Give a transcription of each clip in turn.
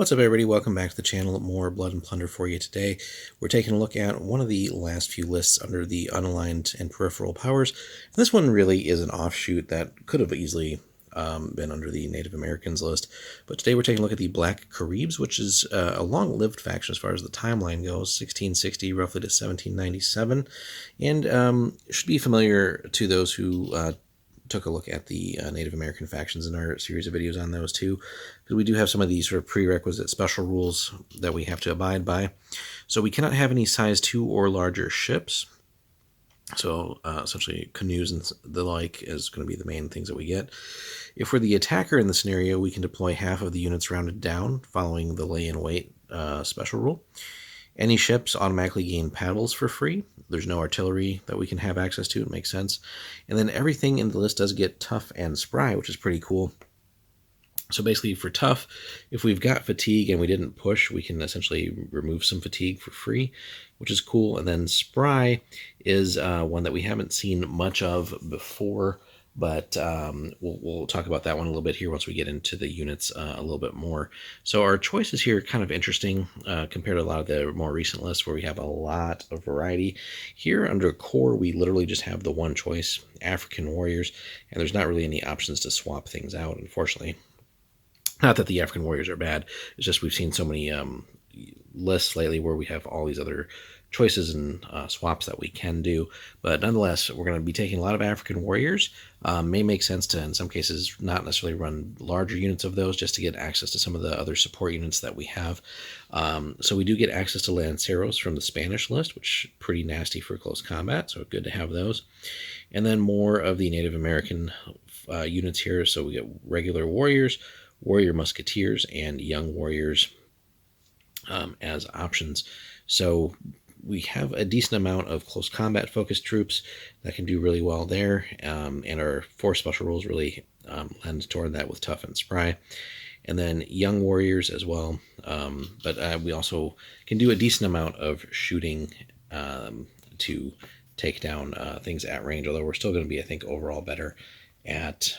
What's up, everybody? Welcome back to the channel. More Blood and Plunder for you today. We're taking a look at one of the last few lists under the unaligned and peripheral powers. And this one really is an offshoot that could have easily been under the Native Americans list. But today we're taking a look at the Black Caribs, which is a long-lived faction as far as the timeline goes, 1660 roughly to 1797. And should be familiar to those who took a look at the Native American factions in our series of videos on those too, because we do have some of these sort of prerequisite special rules that we have to abide by. So we cannot have any size 2 or larger ships. So essentially canoes and the like is going to be the main things that we get. If we're the attacker in the scenario, we can deploy half of the units rounded down following the lay in wait special rule. Any ships automatically gain paddles for free. There's no artillery that we can have access to. It makes sense. And then everything in the list does get tough and spry, which is pretty cool. So basically for tough, if we've got fatigue and we didn't push, we can essentially remove some fatigue for free, which is cool. And then spry is one that we haven't seen much of before, but we'll talk about that one a little bit here once we get into the units a little bit more. So our choices here are kind of interesting compared to a lot of the more recent lists where we have a lot of variety. Here under core, we literally just have the one choice, African warriors, and there's not really any options to swap things out, unfortunately. Not that the African warriors are bad, it's just we've seen so many lists lately where we have all these other choices and swaps that we can do. But nonetheless, we're going to be taking a lot of African warriors. May make sense to, in some cases, not necessarily run larger units of those just to get access to some of the other support units that we have. So we do get access to Lanceros from the Spanish list, which is pretty nasty for close combat, so good to have those. And then more of the Native American units here. So we get regular warriors, warrior musketeers, and young warriors as options. So we have a decent amount of close combat focused troops that can do really well there, and our 4 special rules really lend toward that with tough and spry. And then young warriors as well, but we also can do a decent amount of shooting to take down things at range, although we're still going to be, I think, overall better at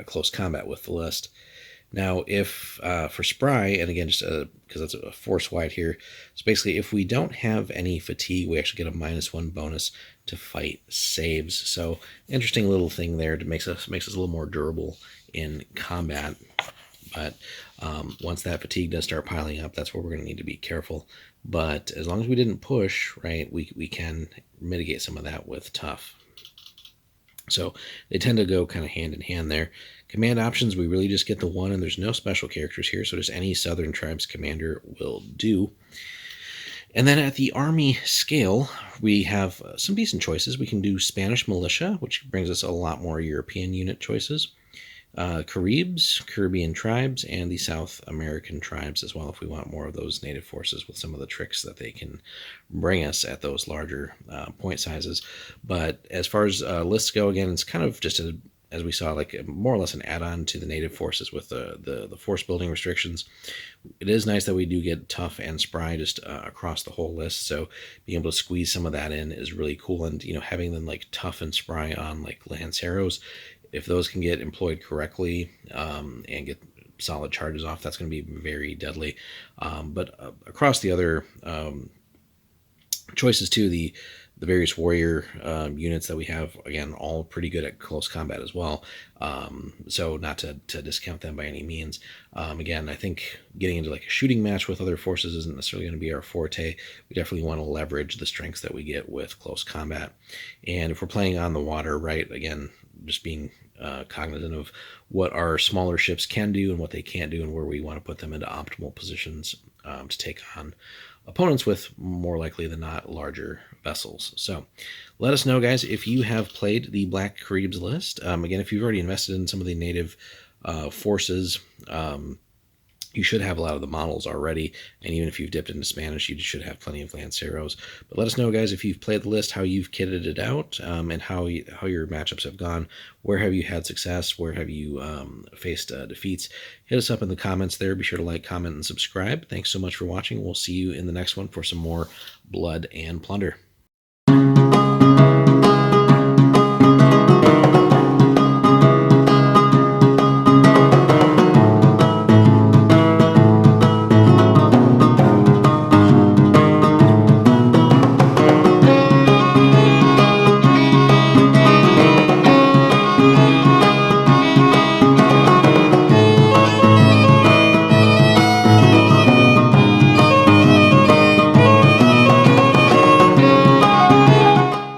close combat with the list. Now, if for spry, and again, just because that's a force wide here, so basically if we don't have any fatigue, we actually get a -1 bonus to fight saves. So interesting little thing there to makes us a little more durable in combat. But once that fatigue does start piling up, that's where we're going to need to be careful. But as long as we didn't push, right, we can mitigate some of that with tough. So they tend to go kind of hand in hand there. Command options, we really just get the one, and there's no special characters here, so just any Southern Tribes commander will do. And then at the army scale, we have some decent choices. We can do Spanish militia, which brings us a lot more European unit choices. Caribs, Caribbean tribes, and the South American tribes as well, if we want more of those native forces with some of the tricks that they can bring us at those larger point sizes. But as far as lists go, again, it's kind of just as we saw, like more or less an add-on to the native forces with the force building restrictions. It is nice that we do get tough and spry just across the whole list, so being able to squeeze some of that in is really cool. And having them like tough and spry on like Lanceros, if those can get employed correctly and get solid charges off, that's going to be very deadly. But across the other choices too, the various warrior units that we have, again, all pretty good at close combat as well. So not to discount them by any means. Again, I think getting into like a shooting match with other forces isn't necessarily going to be our forte. We definitely want to leverage the strengths that we get with close combat. And if we're playing on the water, right, again, just being cognizant of what our smaller ships can do and what they can't do, and where we want to put them into optimal positions to take on opponents with, more likely than not, larger vessels. So let us know, guys, if you have played the Black Caribs list. Again, if you've already invested in some of the native forces, you should have a lot of the models already, and even if you've dipped into Spanish, you should have plenty of Lanceros. But let us know, guys, if you've played the list, how you've kitted it out, and how your matchups have gone. Where have you had success? Where have you faced defeats? Hit us up in the comments there. Be sure to like, comment, and subscribe. Thanks so much for watching. We'll see you in the next one for some more Blood and Plunder.